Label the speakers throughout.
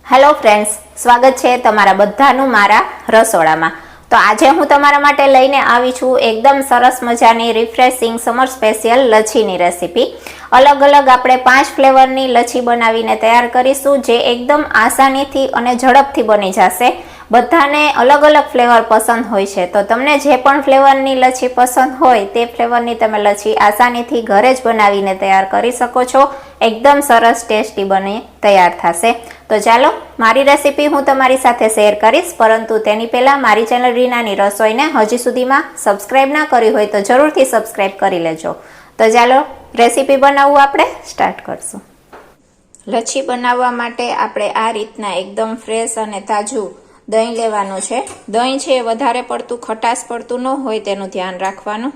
Speaker 1: Hello friends, સ્વાગત છે તમારા બધાનું મારા રસોડામાં। તો આજે હું તમારા માટે લઈને આવી છું એકદમ સરસ મજાની રિફ્રેશિંગ સમર સ્પેશિયલ લચ્છીની રેસીપી। અલગ અલગ આપણે 5 ફ્લેવરની લચ્છી બનાવીને તૈયાર કરીશું, જે એકદમ આસાનીથી અને ઝડપથી બની જશે। બધાને અલગ અલગ ફ્લેવર પસંદ હોય છે, તો તમને જે પણ ફ્લેવરની લચ્છી પસંદ હોય તે ફ્લેવરની તમે લચ્છી આસાનીથી ઘરે જ બનાવીને તૈયાર કરી શકો છો। એકદમ સરસ ટેસ્ટી બની તૈયાર થશે। તો ચાલો મારી રેસીપી હું તમારી સાથે શેર કરીશ, પરંતુ તેની પહેલા મારી ચેનલ રીનાની રસોઈને હજી સુધીમાં સબસ્ક્રાઇબ ના કરી હોય તો જરૂરથી સબસ્ક્રાઇબ કરી લેજો। તો ચાલો રેસીપી બનાવવું આપણે સ્ટાર્ટ કરશું। લચ્છી બનાવવા માટે આપણે આ રીતના એકદમ ફ્રેશ અને તાજું દહીં લેવાનું છે। દહીં છે વધારે પડતું ખટાશ પડતું ન હોય તેનું ધ્યાન રાખવાનું।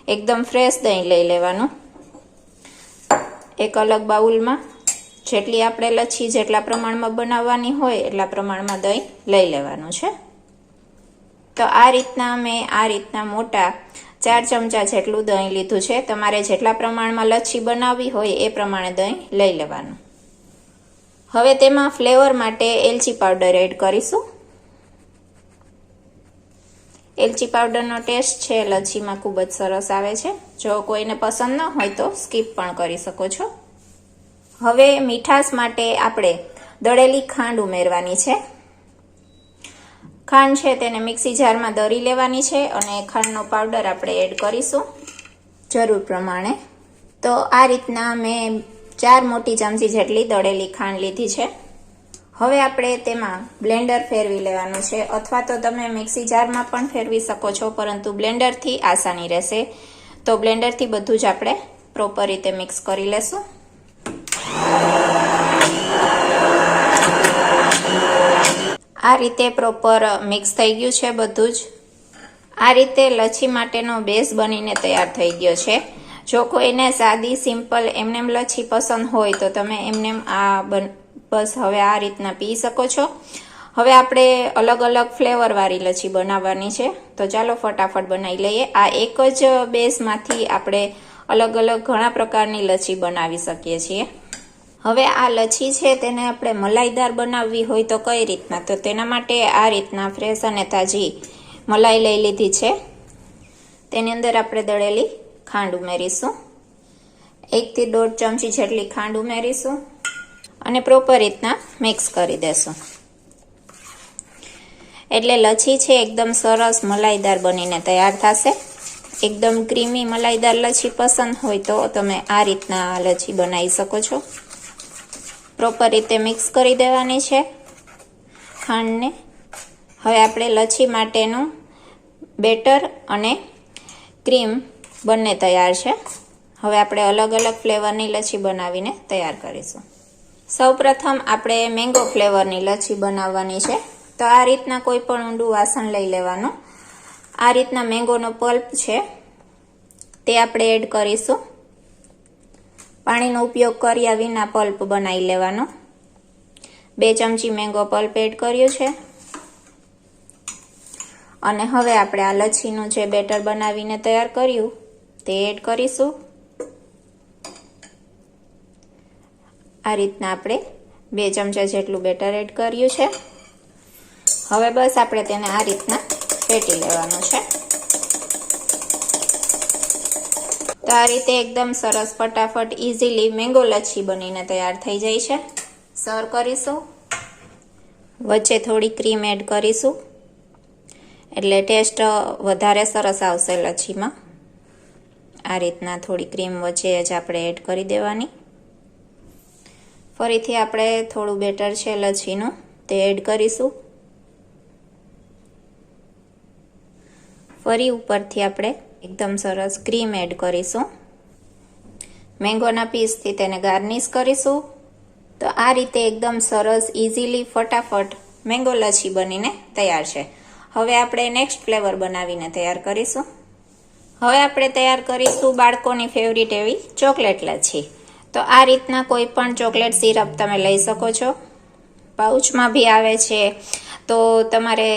Speaker 1: એકદમ ફ્રેશ દહીં લઈ લેવાનું। એક અલગ બાઉલમાં જેટલી આપણે લચ્છી જેટલા પ્રમાણમાં બનાવવાની હોય એટલા પ્રમાણમાં દહીં લઈ લેવાનું છે। તો આ રીતના મેં આ રીતના મોટા 4 ચમચા જેટલું દહીં લીધું છે। તમારે જેટલા પ્રમાણમાં લચ્છી બનાવવી હોય એ પ્રમાણે દહીં લઈ લેવાનું। હવે તેમાં ફ્લેવર માટે એલચી પાવડર એડ કરીશું। એલચી પાવડરનો ટેસ્ટ છે લચ્છીમાં ખૂબ જ સરસ આવે છે। જો કોઈને પસંદ ન હોય તો સ્કીપ પણ કરી શકો છો। હવે મીઠાશ માટે આપણે દળેલી ખાંડ ઉમેરવાની છે। ખાંડ છે તેને મિક્સી જારમાં દળી લેવાની છે અને ખાંડનો પાવડર આપણે એડ કરીશું જરૂર પ્રમાણે। તો આ રીતના મેં 4 મોટી ચમચી જેટલી દળેલી ખાંડ લીધી છે। હવે આપણે તેમાં બ્લેન્ડર ફેરવી લેવાનું છે, અથવા તો તમે મિક્સી જારમાં પણ ફેરવી શકો છો, પરંતુ બ્લેન્ડરથી આસાની રહેશે। તો બ્લેન્ડરથી બધું જ આપણે પ્રોપર રીતે મિક્સ કરી લેશું। આ રીતે પ્રોપર મિક્સ થઈ ગયું છે બધું જ। આ રીતે લચ્છી માટેનો બેઝ બનીને તૈયાર થઈ ગયો છે। જો કોઈને સાદી સિમ્પલ એમનેમ લચ્છી પસંદ હોય તો તમે એમનેમ બસ હવે આ રીતના પી શકો છો। હવે આપણે અલગ અલગ ફ્લેવર વાળી લચ્છી બનાવવાની છે, તો ચાલો ફટાફટ બનાવી લઈએ। આ એક જ બેઝમાંથી આપણે અલગ અલગ ઘણા પ્રકારની લચ્છી બનાવી શકીએ છીએ। હવે આ લચ્છી છે તેને આપણે મલાઈદાર બનાવવી હોય તો કઈ રીતના, તો તેના માટે આ રીતના ફ્રેશ અને તાજી મલાઈ લઈ લીધી છે। તેની અંદર આપણે દળેલી ખાંડ ઉમેરીશું। 1 થી 1.5 ચમચી જેટલી ખાંડ ઉમેરીશું અને પ્રોપર રીતના મિક્સ કરી દેશું। એટલે લચ્છી છે એકદમ સરસ મલાઈદાર બનીને તૈયાર થશે। એકદમ ક્રીમી મલાઈદાર લચ્છી પસંદ હોય તો તમે આ રીતના લચ્છી બનાવી શકો છો। પ્રોપર રીતે મિક્સ કરી દેવાની છે ખાંડને। હવે આપણે લચ્છી માટેનું બેટર અને ક્રીમ બંને તૈયાર છે। હવે આપણે અલગ અલગ ફ્લેવરની લચ્છી બનાવીને તૈયાર કરીશું। સૌપ્રથમ આપણે મેંગો ફ્લેવરની લચ્છી બનાવવાની છે। તો આ રીતના કોઈ પણ ઊંડું વાસણ લઈ લેવાનું। આ રીતના મેંગોનો પલ્પ છે તે આપણે એડ કરીશું। પાણીનો ઉપયોગ કર્યા વિના પલ્પ બનાવી લેવાનો। 2 ચમચી મેંગો પલ્પ એડ કર્યું છે અને હવે આપણે આ લચ્છીનું જે બેટર બનાવીને તૈયાર કર્યું તે એડ કરીશું। આ રીતના આપણે 2 ચમચા જેટલું બેટર એડ કર્યું છે। હવે બસ આપણે તેને આ રીતના ફેટી લેવાનું છે। તો આ રીતે એકદમ સરસ ફટાફટ ઇઝીલી મેંગો લચ્છી બનીને તૈયાર થઈ જાય છે। સર્વ કરીશું। વચ્ચે થોડી ક્રીમ એડ કરીશું એટલે ટેસ્ટ વધારે સરસ આવશે લચ્છીમાં। આ રીતના થોડી ક્રીમ વચ્ચે જ આપણે એડ કરી દેવાની। ફરીથી આપણે થોડું બેટર છે લચ્છીનું તે એડ કરીશું। ફરી ઉપરથી આપણે એકદમ સરસ ક્રીમ એડ કરીશું। મેંગોના પીસથી તેને ગાર્નિશ કરીશું। તો આ રીતે એકદમ સરસ ઇઝીલી ફટાફટ મેંગો લચ્છી બનીને તૈયાર છે। હવે આપણે નેક્સ્ટ ફ્લેવર બનાવીને તૈયાર કરીશું। હવે આપણે તૈયાર કરીશું બાળકોની ફેવરિટ એવી ચોકલેટ લચ્છી। તો આ રીતના કોઈ પણ ચોકલેટ સિરપ તમે લઈ શકો છો। પાઉચમાં બી આવે છે, તો તમારે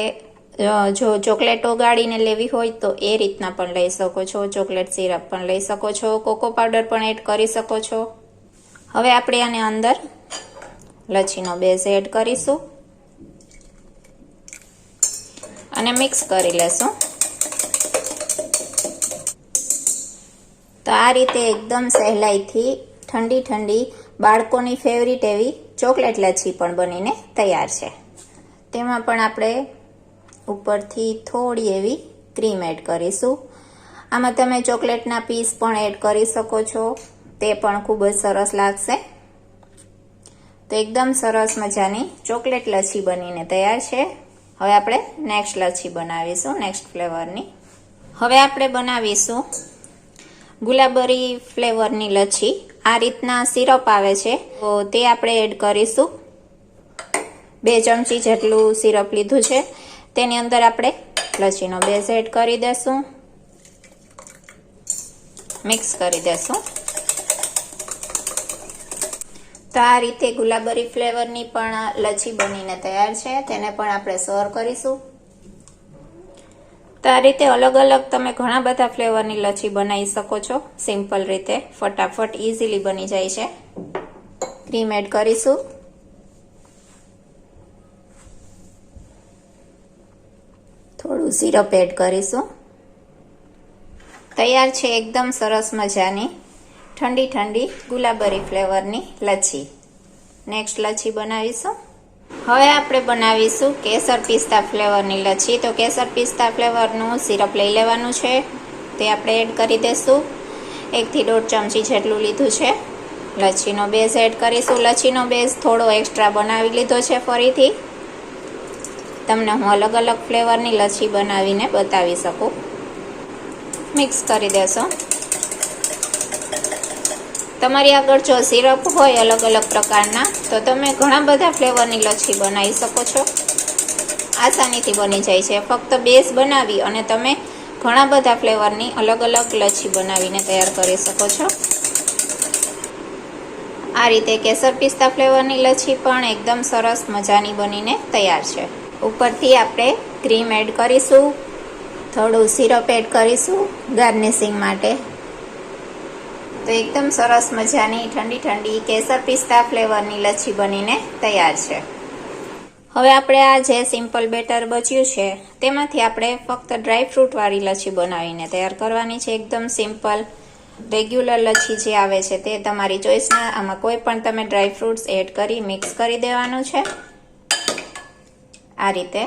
Speaker 1: જો ચોકલેટ ઓગાળીને લેવી હોય તો એ રીતના પણ લઈ શકો છો। ચોકલેટ સિરપ પણ લઈ શકો છો। કોકો પાવડર પણ એડ કરી શકો છો। હવે આપણે આને અંદર લચ્છીનો બેઝ એડ કરીશું અને મિક્સ કરી લેશું। તો આ રીતે એકદમ સહેલાઈથી ઠંડી ઠંડી બાળકોની ફેવરિટ એવી ચોકલેટ લચ્છી પણ બનીને તૈયાર છે। તેમાં પણ આપણે ઉપરથી થોડી એવી ક્રીમ એડ કરીશું। આમાં તમે ચોકલેટના પીસ પણ એડ કરી શકો છો, તે પણ ખૂબ જ સરસ લાગશે। તો એકદમ સરસ મજાની ચોકલેટ લચ્છી બનીને તૈયાર છે। હવે આપણે નેક્સ્ટ લચ્છી બનાવીશું, નેક્સ્ટ ફ્લેવરની। હવે આપણે બનાવીશું ગુલાબરી ફ્લેવરની લચ્છી। આ રીતના સિરપ આવે છે, તો તે આપણે એડ કરીશું। 2 ચમચી જેટલું સિરપ લીધું છે, તેની અંદર આપણે લચ્છીનો બેઝ એડ કરી દેશું, મિક્સ કરી દેશું। તો આ રીતે ગુલાબરી ફ્લેવરની પણ લચ્છી બનીને તૈયાર છે, તેને પણ આપણે સર્વ કરીશું। તો આ રીતે અલગ અલગ તમે ઘણા બધા ફ્લેવરની લચ્છી બનાવી શકો છો, સિમ્પલ રીતે, ફટાફટ ઇઝીલી બની જાય છે। ક્રીમ એડ કરીશું, થોડું સિરપ એડ કરીશું। તૈયાર છે એકદમ સરસ મજાની ઠંડી ઠંડી ગુલાબરી ફ્લેવરની લચ્છી। નેક્સ્ટ લચ્છી બનાવીશું। હવે આપણે બનાવીશું કેસર પિસ્તા ફ્લેવરની લચ્છી। તો કેસર પિસ્તા ફ્લેવરનું સિરપ લઈ લેવાનું છે, તે આપણે એડ કરી દઈશું। 1 થી 1.5 ચમચી જેટલું લીધું છે। લચ્છીનો બેઝ એડ કરીશું। લચ્છીનો બેઝ થોડો એક્સ્ટ્રા બનાવી લીધો છે ફરીથી, તમને હું અલગ અલગ ફ્લેવરની લચ્છી બનાવીને બતાવી શકું। મિક્સ કરી દેશો। તમારી આગળ જો સિરપ હોય અલગ અલગ પ્રકારના, તો તમે ઘણા બધા ફ્લેવરની લચ્છી બનાવી શકો છો, આસાનીથી બની જાય છે। ફક્ત બેઝ બનાવી અને તમે ઘણા બધા ફ્લેવરની અલગ અલગ લચ્છી બનાવીને તૈયાર કરી શકો છો। આ રીતે કેસર પિસ્તા ફ્લેવરની લચ્છી પણ એકદમ સરસ મજાની બનીને તૈયાર છે। ઉપરથી આપણે ક્રીમ એડ કરીશું, થોડું સિરપ એડ કરીશું ગાર્નિશિંગ માટે। તો એકદમ સરસ મજાની ઠંડી ઠંડી કેસર પિસ્તા ફ્લેવરની લચ્છી બનીને તૈયાર છે। હવે આપણે આ જે સિમ્પલ બેટર બચ્યું છે, તેમાંથી આપણે ફક્ત ડ્રાયફ્રૂટ વાળી લચ્છી બનાવીને તૈયાર કરવાની છે। એકદમ સિમ્પલ રેગ્યુલર લચ્છી જે આવે છે તે તમારી ચોઈસના, આમાં કોઈ પણ તમે ડ્રાયફ્રૂટ્સ એડ કરી મિક્સ કરી દેવાનું છે। આ રીતે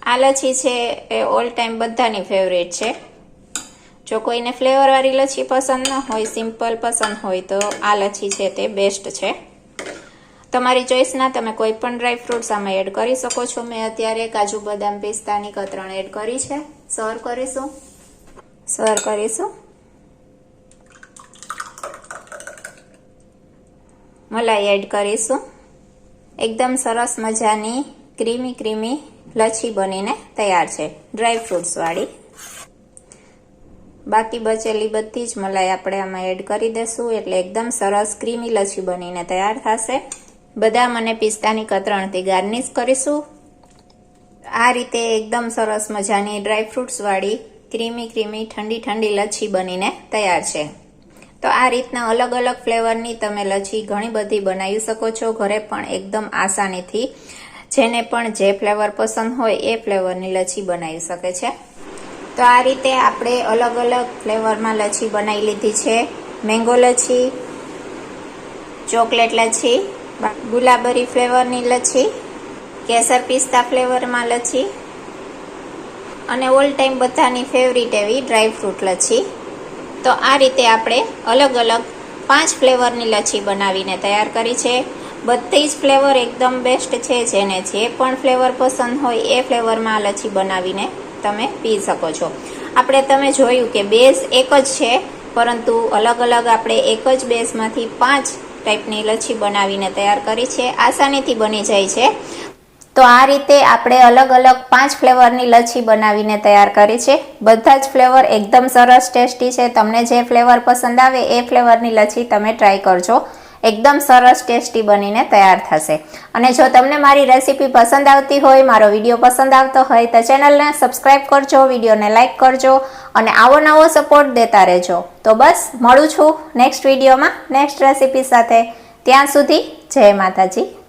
Speaker 1: આ લચ્છી છે એ ઓલ ટાઈમ બધાની ફેવરેટ છે। જો કોઈને ફ્લેવર વાળી લચ્છી પસંદ ન હોય, સિમ્પલ પસંદ હોય, તો આ લચ્છી છે તે બેસ્ટ છે। તમારી ચોઈસના તમે કોઈ પણ ડ્રાયફ્રૂટ્સ આમાં એડ કરી શકો છો। મેં અત્યારે કાજુ બદામ પિસ્તાની કતરણ એડ કરી છે। સર્વ કરીશું। મલાઈ એડ કરીશું। એકદમ સરસ મજાની ક્રીમી લચ્છી બનીને તૈયાર છે ડ્રાયફ્રૂટ્સ વાળી। બાકી બચેલી બધી જ મલાઈ આપણે આમાં એડ કરી દેશું, એટલે એકદમ સરસ ક્રીમી લચ્છી બનીને તૈયાર થશે। બદામ અને પિસ્તાની કતરણથી ગાર્નિશ કરીશું। આ રીતે એકદમ સરસ મજાની ડ્રાયફ્રૂટ્સ વાળી ક્રીમી ઠંડી ઠંડી લચ્છી બનીને તૈયાર છે। તો આ રીતના અલગ અલગ ફ્લેવરની તમે લચ્છી ઘણી બધી બનાવી શકો છો ઘરે પણ એકદમ આસાનીથી। જેને પણ જે ફ્લેવર પસંદ હોય એ ફ્લેવરની લચ્છી બનાવી શકે છે। તો આ રીતે આપણે અલગ અલગ ફ્લેવરમાં લચ્છી બનાવી લીધી છે। મેંગો લચ્છી, ચોકલેટ લચ્છી, ગુલાબરી ફ્લેવરની લચ્છી, કેસર પિસ્તા ફ્લેવરમાં લચ્છી અને ઓલ ટાઈમ બધાની ફેવરિટ એવી ડ્રાયફ્રૂટ લચ્છી। તો આ રીતે આપણે અલગ અલગ 5 ફ્લેવરની લચ્છી બનાવીને તૈયાર કરી છે। બધી જ ફ્લેવર એકદમ બેસ્ટ છે। જેને જે પણ ફ્લેવર પસંદ હોય એ ફ્લેવરમાં આ લચ્છી બનાવીને તમે પી શકો છો। આપણે તમે જોયું કે બેઝ એક જ છે, પરંતુ અલગ અલગ આપણે એક જ બેઝમાંથી 5 ટાઈપની લચ્છી બનાવીને તૈયાર કરી છે। આસાનીથી બની જાય છે। તો આ રીતે આપણે અલગ અલગ 5 ફ્લેવરની લચ્છી બનાવીને તૈયાર કરી છે। બધા જ ફ્લેવર એકદમ સરસ ટેસ્ટી છે। તમને જે ફ્લેવર પસંદ આવે એ ફ્લેવરની લચ્છી તમે ટ્રાય કરજો, એકદમ સરસ ટેસ્ટી બનીને તૈયાર થશે। અને જો તમને મારી રેસીપી પસંદ આવતી હોય, મારો વિડીયો પસંદ આવતો હોય, તો ચેનલને સબસ્ક્રાઈબ કરજો, વિડીયોને લાઈક કરજો અને આવો નવો સપોર્ટ દેતા રહેજો। તો બસ મળું છું નેક્સ્ટ વિડીયોમાં નેક્સ્ટ રેસીપી સાથે। ત્યાં સુધી જય માતાજી.